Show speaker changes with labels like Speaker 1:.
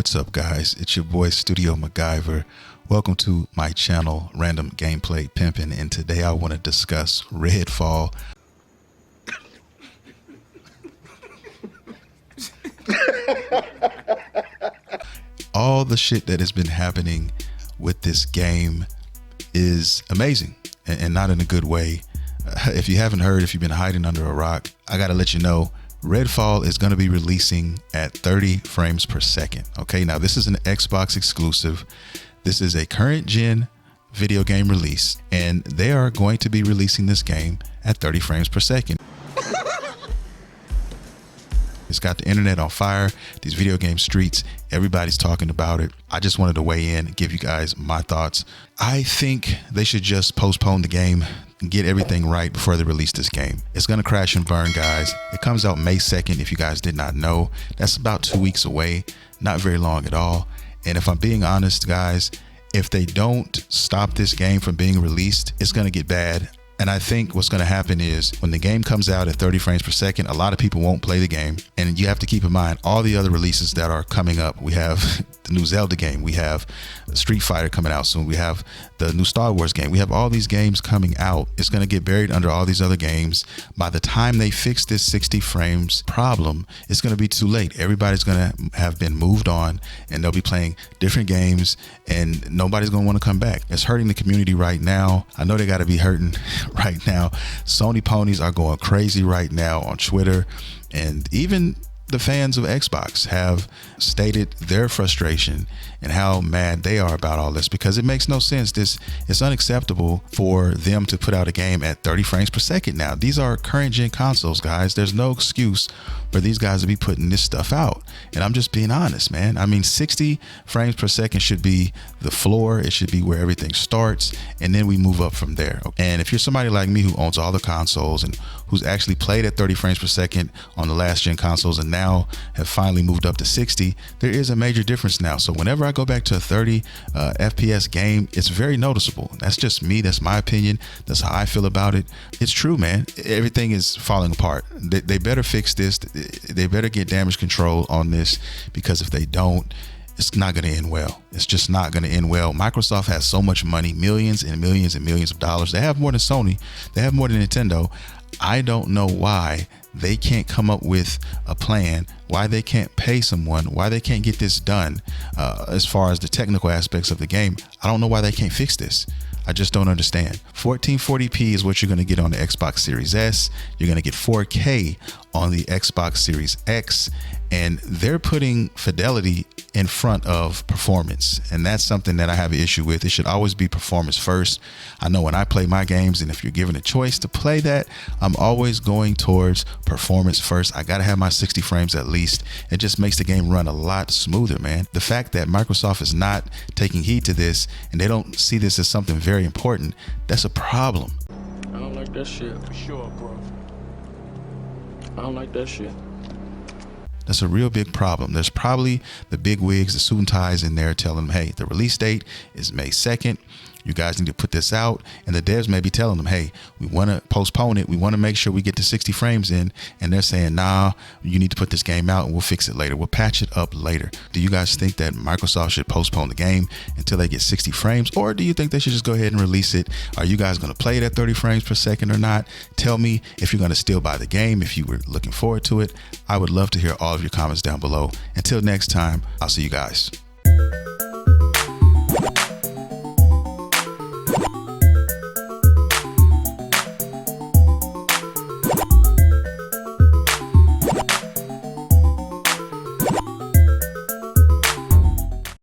Speaker 1: What's up, guys? It's your boy Studio MacGyver. Welcome to my channel, Random Gameplay Pimpin', and today I want to discuss Redfall. All the shit that has been happening with this game is amazing, and not in a good way. If you haven't heard, if you've been hiding under a rock, I gotta let you know, Redfall is going to be releasing at 30 frames per second. Okay, now this is an Xbox exclusive. This is a current gen video game release, and they are going to be releasing this game at 30 frames per second. It's got the internet on fire, these video game streets, everybody's talking about it. I just wanted to weigh in and give you guys my thoughts. I think they should just postpone the game and get everything right before they release this game. It's gonna crash and burn, guys. It comes out May 2nd, if you guys did not know. That's about 2 weeks away, not very long at all. And if I'm being honest, guys, if they don't stop this game from being released, it's gonna get bad. And I think what's going to happen is when the game comes out at 30 frames per second, a lot of people won't play the game. And you have to keep in mind all the other releases that are coming up. We have the new Zelda game. We have Street Fighter coming out soon. We have the new Star Wars game. We have all these games coming out. It's going to get buried under all these other games. By the time they fix this 60 frames problem, it's going to be too late. Everybody's going to have been moved on, and they'll be playing different games, and nobody's going to want to come back. It's hurting the community right now. I know they got to be hurting right now. Sony ponies are going crazy right now on Twitter, and even the fans of Xbox have stated their frustration and how mad they are about all this, because it makes no sense. It's unacceptable for them to put out a game at 30 frames per second now. These are current gen consoles, guys. There's no excuse for these guys to be putting this stuff out. And I'm just being honest, man. I mean, 60 frames per second should be the floor. It should be where everything starts, and then we move up from there. And if you're somebody like me who owns all the consoles and who's actually played at 30 frames per second on the last gen consoles and now have finally moved up to 60, there is a major difference now. So whenever I go back to a 30 FPS game, it's very noticeable. That's just me. That's my opinion. That's how I feel about it. It's true, man. Everything is falling apart. They better fix this. They better get damage control on this, because if they don't, it's not going to end well. It's just not going to end well. Microsoft has so much money, millions and millions and millions of dollars. They have more than Sony. They have more than Nintendo. I don't know why they can't come up with a plan, why they can't pay someone, why they can't get this done as far as the technical aspects of the game. I don't know why they can't fix this. I just don't understand. 1440p is what you're going to get on the Xbox Series S. You're going to get 4K on the Xbox Series X, and they're putting fidelity in front of performance, and that's something that I have an issue with. It should always be performance first. I know when I play my games, and if you're given a choice to play that, I'm always going towards performance first. I gotta have my 60 frames at least. It just makes the game run a lot smoother, man. The fact that Microsoft is not taking heed to this, and they don't see this as something very important, that's a problem.
Speaker 2: I don't like that shit. For sure, bro. I don't like that shit.
Speaker 1: That's a real big problem. There's probably the big wigs, the suit and ties in there telling them, hey, the release date is May 2nd. You guys need to put this out. And the devs may be telling them, hey, we want to postpone it. We want to make sure we get the 60 frames in. And they're saying, nah, you need to put this game out and we'll fix it later. We'll patch it up later. Do you guys think that Microsoft should postpone the game until they get 60 frames? Or do you think they should just go ahead and release it? Are you guys going to play it at 30 frames per second or not? Tell me if you're going to still buy the game, if you were looking forward to it. I would love to hear all of your comments down below. Until next time, I'll see you guys.